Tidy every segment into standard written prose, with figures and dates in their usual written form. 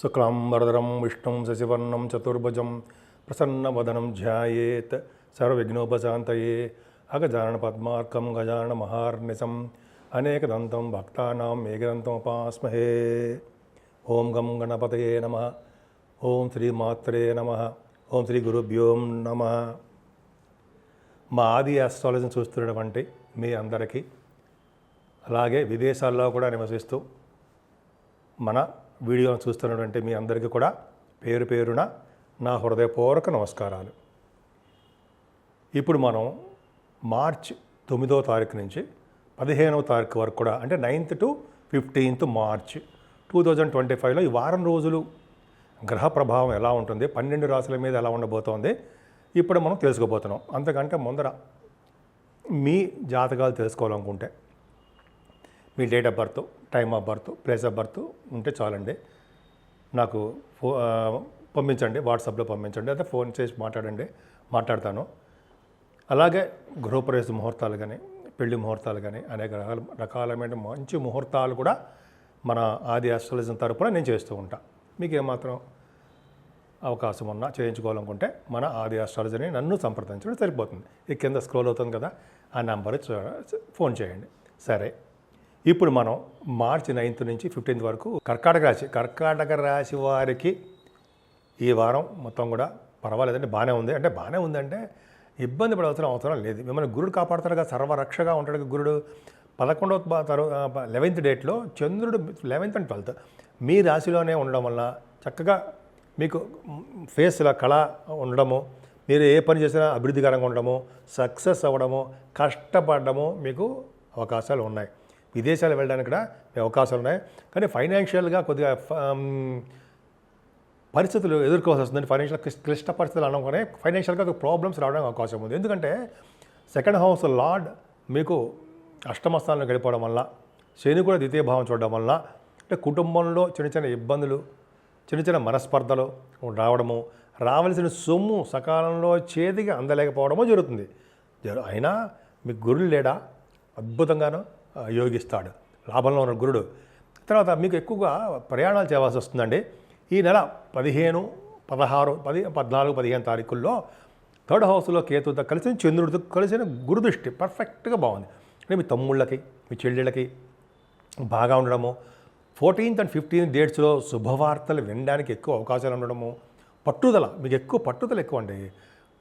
శుక్లాంబరధరం విష్ణుం శశివర్ణం చతుర్భుజం ప్రసన్నవదనం ధ్యాయేత్ సర్వవిఘ్నోపశాంతయే అగజానన పద్మార్కం గజానన మహార్నిశం అనేకదంతం భక్తానాం ఏకదంతం ఉపాస్మహే. ఓం గం గణపతయే నమః. ఓం శ్రీ మాత్రే నమః. ఓం శ్రీ గురుభ్యో నమః. మా ఆది ఆస్ట్రాలజీని చూస్తున్నటువంటి మీ అందరికీ, అలాగే విదేశాల్లో కూడా నివసిస్తూ మన వీడియోను చూస్తున్నటువంటి మీ అందరికీ కూడా పేరు పేరున నా హృదయపూర్వక నమస్కారాలు. ఇప్పుడు మనం మార్చ్ 9వ తారీఖు నుంచి 15వ తారీఖు వరకు కూడా, అంటే 9th to 15th మార్చ్ 2025లో ఈ వారం రోజులు గ్రహ ప్రభావం ఎలా ఉంటుంది, 12 రాశుల మీద ఎలా ఉండబోతోంది ఇప్పుడు మనం తెలుసుకోబోతున్నాం. అంతకంటే ముందర మీ జాతకాలు తెలుసుకోవాలనుకుంటే మీ date of birth, time of birth, place of birth ఉంటే చాలండి. నాకు పంపించండి, వాట్సాప్లో పంపించండి, అయితే ఫోన్ చేసి మాట్లాడతాను. అలాగే గృహప్రవేశ ముహూర్తాలు కానీ, పెళ్లి ముహూర్తాలు కానీ, అనేక రకాలమైన మంచి ముహూర్తాలు కూడా మన ఆది ఆస్ట్రాలజీ తరపున నేను చేస్తూ ఉంటాను. మీకు ఏమాత్రం అవకాశం ఉన్నా చేయించుకోవాలనుకుంటే మన ఆది ఆస్ట్రాలజీని నన్ను సంప్రదించడం సరిపోతుంది. ఈ కింద స్క్రోల్ అవుతుంది కదా, ఆ నెంబర్ ఫోన్ చేయండి. సరే, ఇప్పుడు మనం మార్చి 9th నుంచి 15th వరకు కర్కాటక రాశి వారికి ఈ వారం మొత్తం కూడా పర్వాలేదండి, బాగానే ఉంది. అంటే బాగానే ఉందంటే ఇబ్బంది పడవలసిన అవసరం లేదు. మిమ్మల్ని గురుడు కాపాడుతారు కదా, సర్వరక్షగా ఉంటాడు గురుడు. 11th డేట్లో చంద్రుడు 11th and 12th మీ రాశిలోనే ఉండడం వల్ల చక్కగా మీకు ఫేస్లో కళ ఉండడము, మీరు ఏ పని చేసినా అభివృద్ధికరంగా ఉండడము, సక్సెస్ అవ్వడము, కష్టపడము మీకు అవకాశాలు ఉన్నాయి. విదేశాలు వెళ్ళడానికి కూడా అవకాశాలు ఉన్నాయి. కానీ ఫైనాన్షియల్గా కొద్దిగా పరిస్థితులు ఎదుర్కోవాల్సి వస్తుంది. ఫైనాన్షియల్ క్లిష్ట పరిస్థితులు అనగానే ఫైనాన్షియల్గా ప్రాబ్లమ్స్ రావడానికి అవకాశం ఉంది. ఎందుకంటే సెకండ్ హౌస్ లార్డ్ మీకు అష్టమ స్థానంలో గడిపోవడం వల్ల, శని కూడా ద్వితీయ భావం చూడడం వల్ల, అంటే కుటుంబంలో చిన్న చిన్న ఇబ్బందులు, చిన్న చిన్న మనస్పర్ధలు రావడము, రావాల్సిన సొమ్ము సకాలంలో చేతికి అందలేకపోవడము జరుగుతుంది. అయినా మీకు గురుడు లేడా, అద్భుతంగాను యోగిస్తాడు లాభంలో ఉన్న గురుడు. తర్వాత మీకు ఎక్కువగా ప్రయాణాలు చేయవలసి వస్తుందండి. ఈ నెల 15, 16, 14, 15 తారీఖుల్లో థర్డ్ హౌస్లో కేతుతో కలిసి చంద్రుడితో కలిసిన గురుదృష్టి పర్ఫెక్ట్గా బాగుంది. అంటే మీ తమ్ముళ్ళకి, మీ చెల్లెళ్ళకి బాగా ఉండడము, 14th and 15th డేట్స్లో శుభవార్తలు వినడానికి ఎక్కువ అవకాశాలు ఉండడము, పట్టుదల, మీకు ఎక్కువ పట్టుదల ఎక్కువ అండి.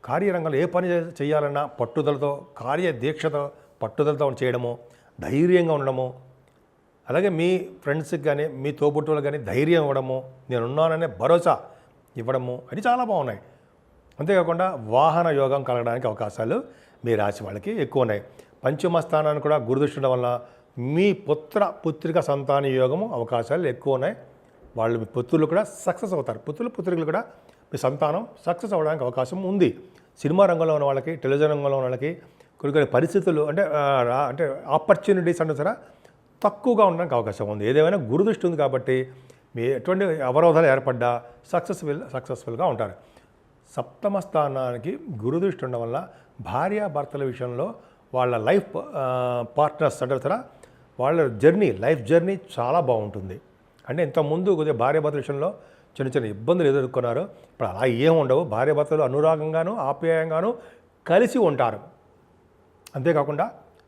కార్యరంగంలో ఏ పని చేయాలన్నా పట్టుదలతో, కార్యదీక్షతో, పట్టుదలతో చేయడము, ధైర్యంగా ఉండడము, అలాగే మీ ఫ్రెండ్స్కి కానీ, మీ తోబుట్టువులకు కానీ ధైర్యం ఇవ్వడము, నేనున్నాననే భరోసా ఇవ్వడము, అది చాలా బాగున్నాయి. అంతేకాకుండా వాహన యోగం కలగడానికి అవకాశాలు మీ రాశి వాళ్ళకి ఎక్కువ ఉన్నాయి. పంచమ స్థానాన్ని కూడా గురుదృష్టి ఉండడం వల్ల మీ పుత్రిక సంతాన యోగము అవకాశాలు ఎక్కువ ఉన్నాయి. వాళ్ళు మీ పుత్రులు కూడా సక్సెస్ అవుతారు. పుత్రికలు కూడా మీ సంతానం సక్సెస్ అవ్వడానికి అవకాశం ఉంది. సినిమా రంగంలో ఉన్న వాళ్ళకి, టెలివిజన్ రంగంలో ఉన్న వాళ్ళకి కొన్ని పరిస్థితులు అంటే ఆపర్చునిటీస్ అంటే సరే తక్కువగా ఉండడానికి అవకాశం ఉంది. ఏదేమైనా గురుదృష్టి ఉంది కాబట్టి మీ ఎటువంటి అవరోధాలు ఏర్పడ్డా సక్సెస్ఫుల్గా ఉంటారు. సప్తమ స్థానానికి గురుదృష్టి ఉండడం వల్ల భార్యాభర్తల విషయంలో వాళ్ళ లైఫ్ పార్ట్నర్స్ అంటే సరే వాళ్ళ లైఫ్ జర్నీ చాలా బాగుంటుంది. అంటే ఇంతకుముందు కొద్దిగా భార్యాభర్తల విషయంలో చిన్న చిన్న ఇబ్బందులు ఎదుర్కొన్నారు. ఇప్పుడు అలా ఏం ఉండవు. భార్యాభర్తలు అనురాగంగాను ఆప్యాయంగాను కలిసి ఉంటారు. అంతేకాకుండా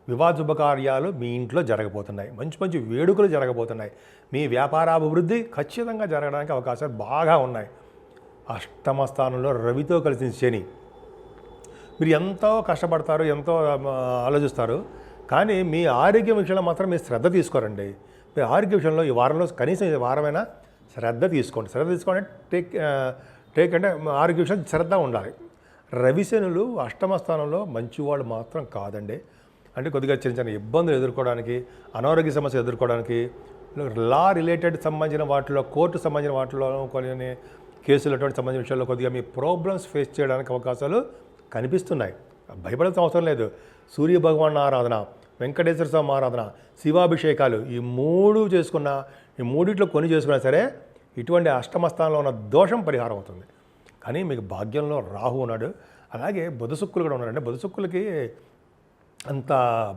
వివాహ శుభకార్యాలు మీ ఇంట్లో జరగబోతున్నాయి. మంచి మంచి వేడుకలు జరగబోతున్నాయి. మీ వ్యాపారాభివృద్ధి ఖచ్చితంగా జరగడానికి అవకాశాలు బాగా ఉన్నాయి. అష్టమ స్థానంలో రవితో కలిసిన శని, మీరు ఎంతో కష్టపడతారు, ఎంతో ఆలోచిస్తారు, కానీ మీ ఆరోగ్యం విషయంలో మాత్రం మీరు శ్రద్ధ తీసుకోరండి. మీ ఆరోగ్య విషయంలో ఈ వారంలో కనీసం ఈ వారమైనా శ్రద్ధ తీసుకోండి. టేక్ అంటే ఆరోగ్య విషయం శ్రద్ధ ఉండాలి. రవిశనులు అష్టమ స్థానంలో మంచివాళ్ళు మాత్రం కాదండి. అంటే కొద్దిగా చిన్న చిన్న ఇబ్బందులు ఎదుర్కోవడానికి, అనారోగ్య సమస్యలు ఎదుర్కోవడానికి, లా రిలేటెడ్ సంబంధించిన వాటిలో, కోర్టు సంబంధించిన వాటిలో కొన్ని కేసులు అటువంటి సంబంధించిన విషయాల్లో కొద్దిగా మీ ప్రాబ్లమ్స్ ఫేస్ చేయడానికి అవకాశాలు కనిపిస్తున్నాయి. భయపడాల్సిన అవసరం లేదు. సూర్య భగవాన్ ఆరాధన, వెంకటేశ్వర స్వామి ఆరాధన, శివాభిషేకాలు ఈ 3 చేసుకున్నా, ఈ 3 కొని చేసుకున్నా సరే ఇటువంటి అష్టమ స్థానంలో ఉన్న దోషం పరిహారం అవుతుంది. కానీ మీకు భాగ్యంలో రాహు ఉన్నాడు, అలాగే బుధ శుక్రులు కూడా ఉన్నాడు. అంటే బుధ శుక్రులకి అంత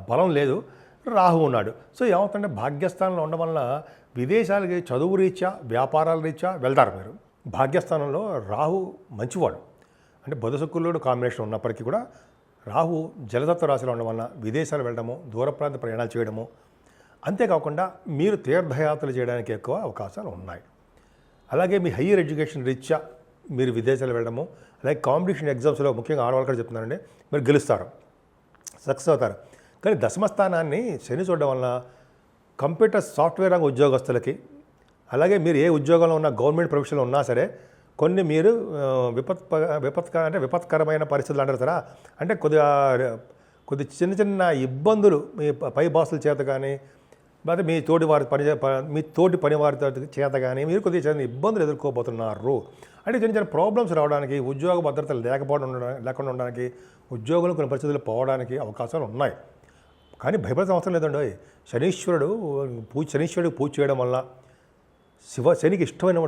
బలం లేదు. రాహు ఉన్నాడు. సో ఏమవుతుందంటే భాగ్యస్థానంలో ఉండడం వల్ల విదేశాలకి చదువు రీత్యా వ్యాపారాల రీత్యా వెళ్తారు మీరు. భాగ్యస్థానంలో రాహు మంచివాడు, అంటే బుధ శుక్రుడు కాంబినేషన్ ఉన్నప్పటికీ కూడా రాహు జలతత్వ రాశిలో ఉండడం వల్ల విదేశాలు వెళ్ళడము, దూర ప్రాంత ప్రయాణాలు చేయడము, అంతేకాకుండా మీరు తీర్థయాత్రలు చేయడానికి ఎక్కువ అవకాశాలు ఉన్నాయి. అలాగే మీ హయ్యర్ ఎడ్యుకేషన్ రీత్యా మీరు విదేశాలు వెళ్ళడము, అలాగే కాంపిటీషన్ ఎగ్జామ్స్లో ముఖ్యంగా ఆడవాళ్ళు కూడా చెప్తున్నారండి, మీరు గెలుస్తారు, సక్సెస్ అవుతారు. కానీ దశమస్థానాన్ని శని చూడడం వల్ల కంప్యూటర్ సాఫ్ట్వేర్ రంగ ఉద్యోగస్తులకి, అలాగే మీరు ఏ ఉద్యోగంలో ఉన్నా, గవర్నమెంట్ ప్రొఫెషన్లో ఉన్నా సరే, కొన్ని మీరు విపత్కరమైన పరిస్థితులు అంటారు సరే, అంటే కొద్ది చిన్న చిన్న ఇబ్బందులు మీ పై బాసుల చేత కానీ, లేకపోతే మీ తోటి పనివారితో చేత కానీ మీరు కొద్దిగా చిన్న ఇబ్బందులు ఎదుర్కోబోతున్నారు. అంటే చిన్న చిన్న ప్రాబ్లమ్స్ రావడానికి, ఉద్యోగ భద్రత లేకుండా ఉండడానికి, ఉద్యోగులు కొన్ని పరిస్థితులు పోవడానికి అవకాశాలు ఉన్నాయి. కానీ భయపడాల్సిన అవసరం లేదండి. శనీశ్వరుడికి పూజ చేయడం వల్ల, శనికి ఇష్టమైన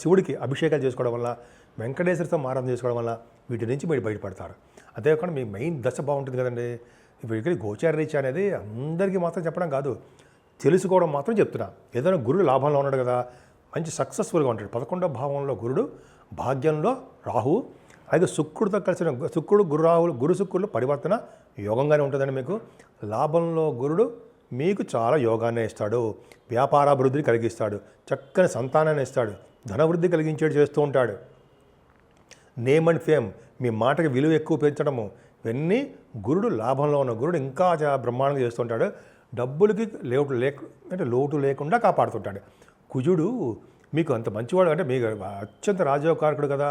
శివుడికి అభిషేకాలు చేసుకోవడం వల్ల, వెంకటేశ్వరతో ఆరాధన చేసుకోవడం వల్ల వీటి నుంచి మీరు బయటపడతారు. అంతేకాకుండా మీ మెయిన్ దశ బాగుంటుంది కదండి. వీటికి గోచార రీత్యా అనేది అందరికీ మాత్రం చెప్పడం కాదు, తెలుసుకోవడం మాత్రం చెప్తున్నా. ఏదైనా గురుడు లాభంలో ఉన్నాడు కదా, మంచి సక్సెస్ఫుల్గా ఉంటాడు. 11వ భావంలో గురుడు, భాగ్యంలో రాహు, అలాగే శుక్రుడితో కలిసిన గురు శుక్రుడు పరివర్తన యోగంగానే ఉంటుందండి. మీకు లాభంలో గురుడు మీకు చాలా యోగాన్ని ఇస్తాడు, వ్యాపారాభివృద్ధిని కలిగిస్తాడు, చక్కని సంతానాన్ని ఇస్తాడు, ధనవృద్ధి కలిగించేది చేస్తూ ఉంటాడు. నేమ్ అండ్ ఫేమ్, మీ మాటకి విలువ ఎక్కువ పెంచడము, ఇవన్నీ గురుడు, లాభంలో ఉన్న గురుడు ఇంకా బ్రహ్మాండంగా చేస్తుంటాడు. డబ్బులకి లోటు లేకుండా కాపాడుతుంటాడు. కుజుడు మీకు అంత మంచివాడు, అంటే మీకు అత్యంత రాజయోగకారకుడు కదా.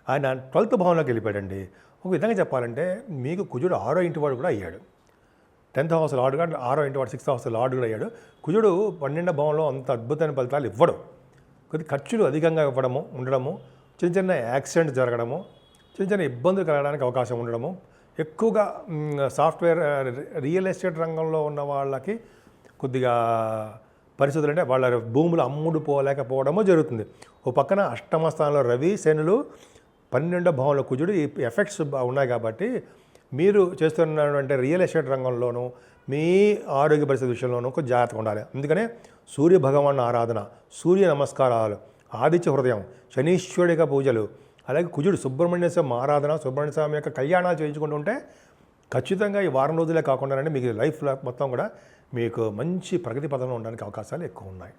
ఆయన 12వ భావంలోకి వెళ్ళిపోయాడండి. ఒక విధంగా చెప్పాలంటే మీకు కుజుడు 6వ ఇంటి వాడు కూడా అయ్యాడు. 10th హౌస్ లార్డ్ కూడా 6వ ఇంటి వాడు, 6th హౌస్ లార్డ్ కూడా అయ్యాడు. కుజుడు 12వ భావంలో అంత అద్భుతమైన ఫలితాలు ఇవ్వడు. కొద్ది ఖర్చులు అధికంగా ఉండడము, చిన్న చిన్న యాక్సిడెంట్ జరగడము, చిన్న చిన్న ఇబ్బందులు కలగడానికి అవకాశం ఉండడము, ఎక్కువగా సాఫ్ట్వేర్ రియల్ ఎస్టేట్ రంగంలో ఉన్న వాళ్ళకి కొద్దిగా పరిస్థితులు అంటే వాళ్ళ భూములు అమ్ముడుపోలేకపోవడము జరుగుతుంది. ఓ పక్కన అష్టమ స్థానంలో రవి, శనులు, 12వ భావంలో కుజుడు, ఈ ఎఫెక్ట్స్ ఉన్నాయి కాబట్టి మీరు చేస్తున్నటువంటి రియల్ ఎస్టేట్ రంగంలోనూ మీ ఆరోగ్య పరిస్థితి విషయంలోనూ కొంచెం జాగ్రత్తగా ఉండాలి. అందుకనే సూర్య భగవాన్ ఆరాధన, సూర్య నమస్కారాలు, ఆదిత్య హృదయం, శనీశ్వరుడిగా పూజలు, అలాగే కుజుడు సుబ్రహ్మణ్య స్వామి ఆరాధన, సుబ్రహ్మణ్య స్వామి యొక్క కళ్యాణాలు చేయించుకుంటూ ఉంటే ఖచ్చితంగా ఈ వారం రోజులే కాకుండా మీకు లైఫ్ మొత్తం కూడా మీకు మంచి ప్రగతి పదంలో ఉండడానికి అవకాశాలు ఎక్కువ ఉన్నాయి.